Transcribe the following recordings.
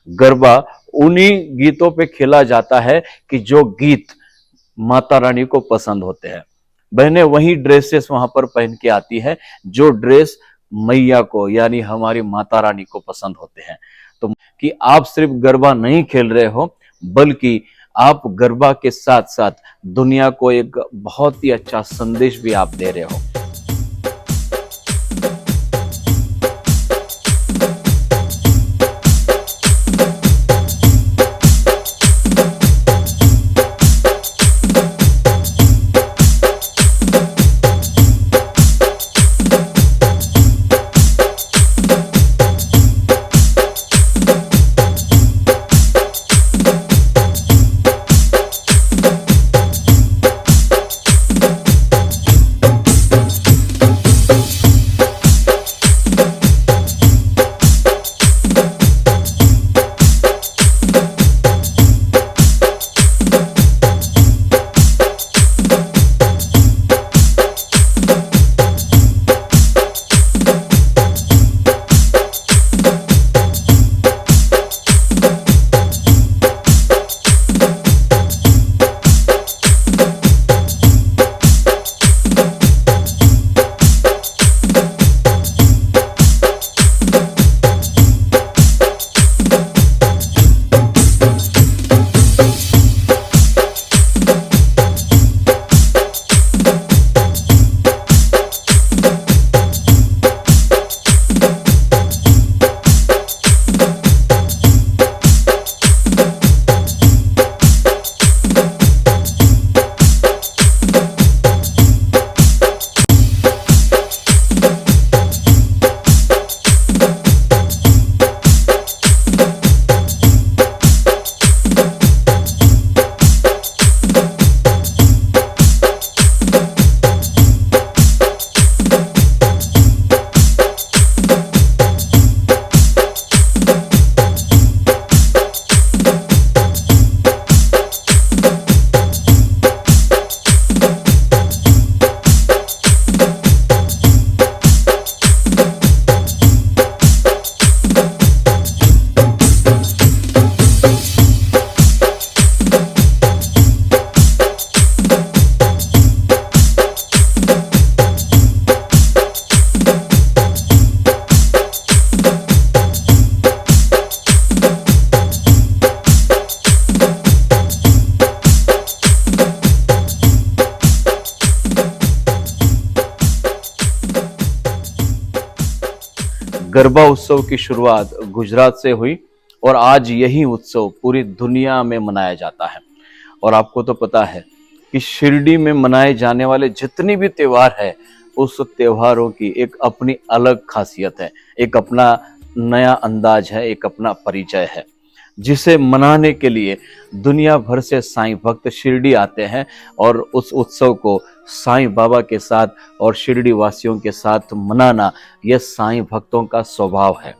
गरबा उन्हीं गीतों पे खेला जाता है कि जो गीत माता रानी को पसंद होते हैं। बहनें वही ड्रेसेस वहां पर पहन के आती है जो ड्रेस मैया को यानी हमारी माता रानी को पसंद होते हैं। तो कि आप सिर्फ गरबा नहीं खेल रहे हो, बल्कि आप गरबा के साथ साथ दुनिया को एक बहुत ही अच्छा संदेश भी आप दे रहे हो। गरबा उत्सव की शुरुआत गुजरात से हुई और आज यही उत्सव पूरी दुनिया में मनाया जाता है। और आपको तो पता है कि शिरडी में मनाए जाने वाले जितने भी त्योहार है, उस त्योहारों की एक अपनी अलग खासियत है, एक अपना नया अंदाज है, एक अपना परिचय है, जिसे मनाने के लिए दुनिया भर से साईं भक्त शिरडी आते हैं और उस उत्सव को साईं बाबा के साथ और शिरडी वासियों के साथ मनाना यह साईं भक्तों का स्वभाव है।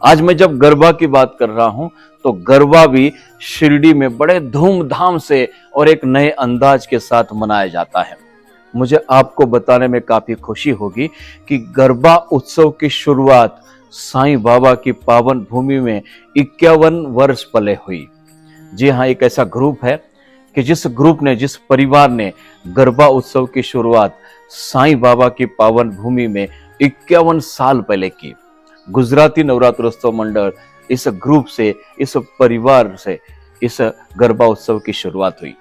आज मैं जब गरबा की बात कर रहा हूं तो गरबा भी शिरडी में बड़े धूमधाम से और एक नए अंदाज के साथ मनाया जाता है। मुझे आपको बताने में काफी खुशी होगी कि गरबा उत्सव की शुरुआत साईं बाबा की पावन भूमि में 51 वर्ष पहले हुई। जी हाँ, एक ऐसा ग्रुप है कि जिस परिवार ने गरबा उत्सव की शुरुआत साईं बाबा की पावन भूमि में 51 साल पहले की। गुजराती नवरात्रोत्सव मंडल इस ग्रुप से, इस परिवार से इस गरबा उत्सव की शुरुआत हुई।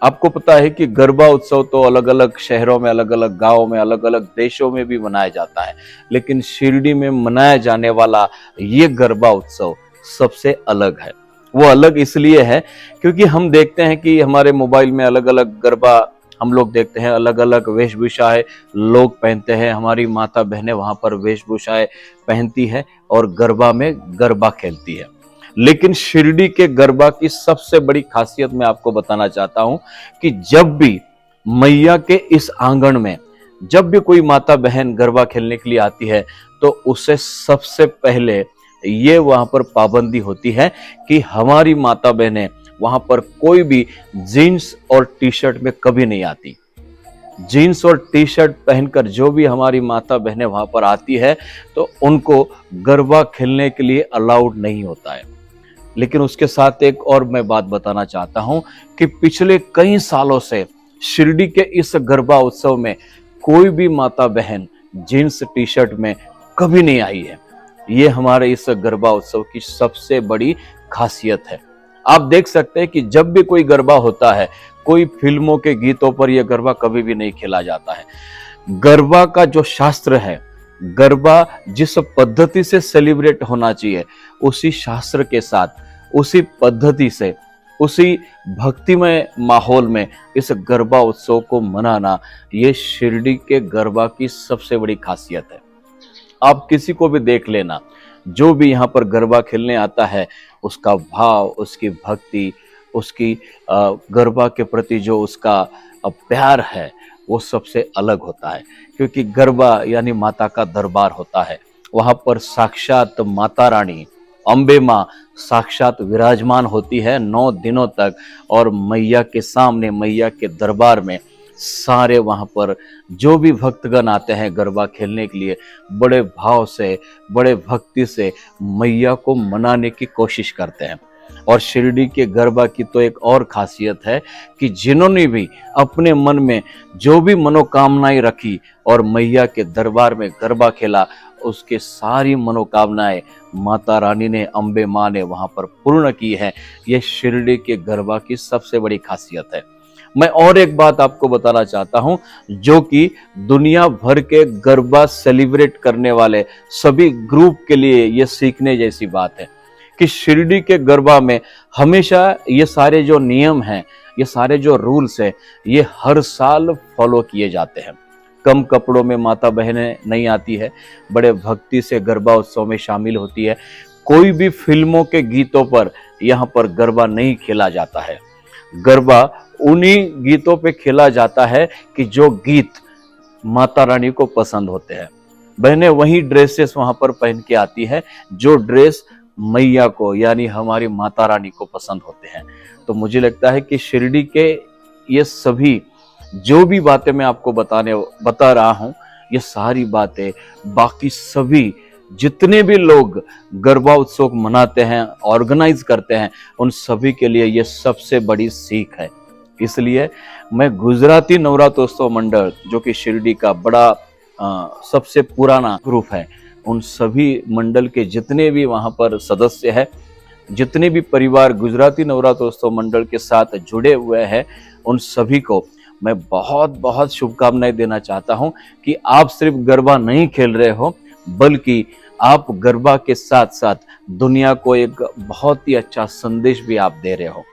आपको पता है कि गरबा उत्सव तो अलग अलग शहरों में, अलग अलग गांवों में, अलग अलग देशों में भी मनाया जाता है, लेकिन शिरडी में मनाया जाने वाला ये गरबा उत्सव सबसे अलग है। वो अलग इसलिए है क्योंकि हम देखते हैं कि हमारे मोबाइल में अलग अलग गरबा हम लोग देखते हैं, अलग अलग वेशभूषाएं लोग पहनते हैं। हमारी माता बहनें वहां पर वेशभूषाएं पहनती है और गरबा में गरबा खेलती है। लेकिन शिरडी के गरबा की सबसे बड़ी खासियत मैं आपको बताना चाहता हूं कि जब भी मैया के इस आंगन में जब भी कोई माता बहन गरबा खेलने के लिए आती है तो उसे सबसे पहले ये वहां पर पाबंदी होती है कि हमारी माता बहनें वहां पर कोई भी जीन्स और टी शर्ट में कभी नहीं आती। जीन्स और टी शर्ट पहनकर जो भी हमारी माता बहनें वहां पर आती है तो उनको गरबा खेलने के लिए अलाउड नहीं होता है। लेकिन उसके साथ एक और मैं बात बताना चाहता हूं कि पिछले कई सालों से शिरडी के इस गरबा उत्सव में कोई भी माता बहन जीन्स टी शर्ट में कभी नहीं आई है। ये हमारे इस गरबा उत्सव की सबसे बड़ी खासियत है। आप देख सकते हैं कि जब भी कोई गरबा होता है, कोई फिल्मों के गीतों पर यह गरबा कभी भी नहीं खेला जाता है। गरबा का जो शास्त्र है, गरबा जिस पद्धति से सेलिब्रेट होना चाहिए, उसी शास्त्र के साथ, उसी पद्धति से, उसी भक्तिमय माहौल में इस गरबा उत्सव को मनाना, ये शिरडी के गरबा की सबसे बड़ी खासियत है। आप किसी को भी देख लेना, जो भी यहाँ पर गरबा खेलने आता है, उसका भाव, उसकी भक्ति, उसकी गरबा के प्रति जो उसका प्यार है, वो सबसे अलग होता है। क्योंकि गरबा यानी माता का दरबार होता है। वहाँ पर साक्षात माता रानी अम्बे माँ साक्षात विराजमान होती है 9 दिनों तक, और मैया के सामने, मैया के दरबार में सारे वहाँ पर जो भी भक्तगण आते हैं गरबा खेलने के लिए, बड़े भाव से, बड़े भक्ति से मैया को मनाने की कोशिश करते हैं। और शिरडी के गरबा की तो एक और खासियत है कि जिन्होंने भी अपने मन में जो भी मनोकामनाएं रखी और मैया के दरबार में गरबा खेला, उसके सारी मनोकामनाएं माता रानी ने, अम्बे माँ ने वहाँ पर पूर्ण की है। यह शिरडी के गरबा की सबसे बड़ी खासियत है। मैं और एक बात आपको बताना चाहता हूं, जो कि दुनिया भर के गरबा सेलिब्रेट करने वाले सभी ग्रुप के लिए ये सीखने जैसी बात है कि शिरडी के गरबा में हमेशा ये सारे जो नियम हैं, ये सारे जो रूल्स हैं, ये हर साल फॉलो किए जाते हैं। कम कपड़ों में माता बहनें नहीं आती है, बड़े भक्ति से गरबा उत्सव में शामिल होती है। कोई भी फिल्मों के गीतों पर यहाँ पर गरबा नहीं खेला जाता है। गरबा उन्हीं गीतों पे खेला जाता है कि जो गीत माता रानी को पसंद होते हैं। बहनें वही ड्रेसेस वहां पर पहन के आती है जो ड्रेस मैया को यानी हमारी माता रानी को पसंद होते हैं। तो मुझे लगता है कि शिरडी के ये सभी जो भी बातें मैं आपको बता रहा हूं, ये सारी बातें बाकी सभी जितने भी लोग गरबा उत्सव मनाते हैं, ऑर्गेनाइज करते हैं, उन सभी के लिए ये सबसे बड़ी सीख है। इसलिए मैं गुजराती नवरात्रोत्सव मंडल, जो कि शिरडी का बड़ा सबसे पुराना ग्रुप है, उन सभी मंडल के जितने भी वहाँ पर सदस्य हैं, जितने भी परिवार गुजराती नवरात्रोत्सव मंडल के साथ जुड़े हुए हैं, उन सभी को मैं बहुत बहुत शुभकामनाएं देना चाहता हूं कि आप सिर्फ गरबा नहीं खेल रहे हो, बल्कि आप गरबा के साथ साथ दुनिया को एक बहुत ही अच्छा संदेश भी आप दे रहे हो।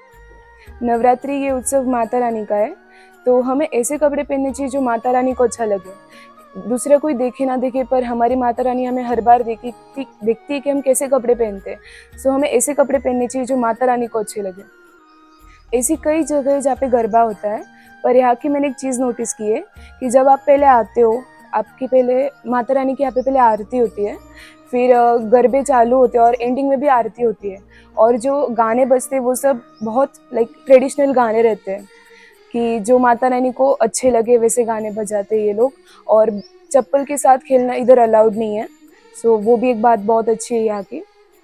नवरात्रि ये उत्सव माता रानी का है, तो हमें ऐसे कपड़े पहनने चाहिए जो माता रानी को अच्छा लगे। दूसरा कोई देखे ना देखे, पर हमारी माता रानी हमें हर बार देखती है कि हम कैसे कपड़े पहनते हैं। सो हमें ऐसे कपड़े पहनने चाहिए जो माता रानी को अच्छे लगे। ऐसी कई जगह जहाँ पे गरबा होता है, पर यहाँ की मैंने एक चीज़ नोटिस की है कि जब आप पहले आते हो, आपकी पहले माता रानी की यहाँ पे पहले आरती होती है, फिर गरबे चालू होते हैं और एंडिंग में भी आरती होती है। और जो गाने बजते हैं वो सब बहुत ट्रेडिशनल गाने रहते हैं कि जो माता रानी को अच्छे लगे वैसे गाने बजाते हैं ये लोग। और चप्पल के साथ खेलना इधर अलाउड नहीं है। सो वो भी एक बात बहुत अच्छी है यहाँ की,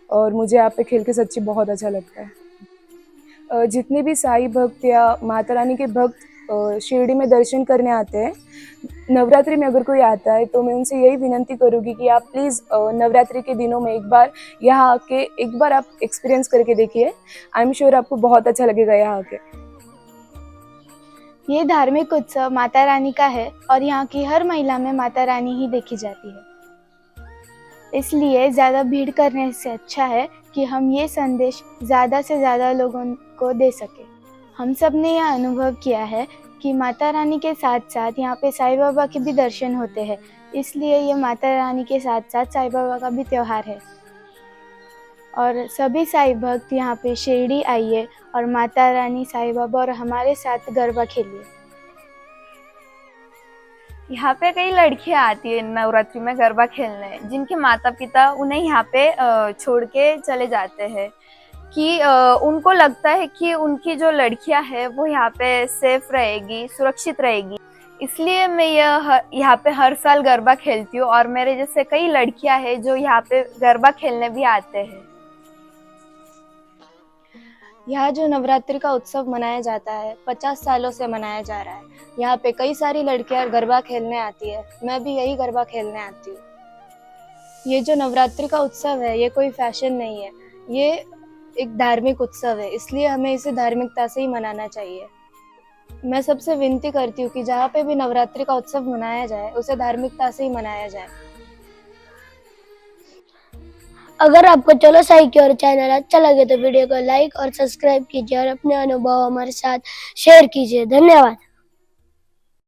और मुझे यहाँ पे खेल के सच्ची बहुत अच्छा लगता है। जितने भी साईं भक्त या माता रानी के भक्त शिरडी में दर्शन करने आते हैं, नवरात्रि में अगर कोई आता है तो मैं उनसे यही विनंती करूँगी कि आप प्लीज़ नवरात्रि के दिनों में एक बार यहाँ आके एक बार आप एक्सपीरियंस करके देखिए। आई एम श्योर आपको बहुत अच्छा लगेगा यहाँ आके। ये धार्मिक उत्सव माता रानी का है और यहाँ की हर महिला में माता रानी ही देखी जाती है। इसलिए ज़्यादा भीड़ करने से अच्छा है कि हम ये संदेश ज़्यादा से ज़्यादा लोगों को दे सके। हम सब ने यह अनुभव किया है कि माता रानी के साथ साथ यहाँ पे साईं बाबा के भी दर्शन होते हैं। इसलिए ये माता रानी के साथ साथ साईं बाबा का भी त्यौहार है। और सभी साईं भक्त यहाँ पे शिरडी आइए और माता रानी, साईं बाबा और हमारे साथ गरबा खेलिए। यहाँ पे कई लड़कियाँ आती है नवरात्रि में गरबा खेलने, जिनके माता पिता उन्हें यहाँ पे छोड़ के चले जाते हैं कि उनको लगता है कि उनकी जो लड़कियाँ है वो यहाँ पे सेफ रहेगी, सुरक्षित रहेगी। इसलिए मैं यहाँ पे हर साल गरबा खेलती हूँ और मेरे जैसे कई लड़कियाँ हैं जो यहाँ पे गरबा खेलने भी आते हैं। यहाँ जो नवरात्रि का उत्सव मनाया जाता है 50 सालों से मनाया जा रहा है। यहाँ पे कई सारी लड़कियां गरबा खेलने आती है, मैं भी यही गरबा खेलने आती हूँ। ये जो नवरात्रि का उत्सव है ये कोई फैशन नहीं है, ये एक धार्मिक उत्सव है, इसलिए हमें इसे धार्मिकता से ही मनाना चाहिए। मैं सबसे विनती करती हूँ कि जहाँ पे भी नवरात्रि का उत्सव मनाया जाए उसे धार्मिकता से ही मनाया जाए। अगर आपको चलो साई की ओर चैनल अच्छा लगे तो वीडियो को लाइक और सब्सक्राइब कीजिए और अपने अनुभव हमारे साथ शेयर कीजिए। धन्यवाद।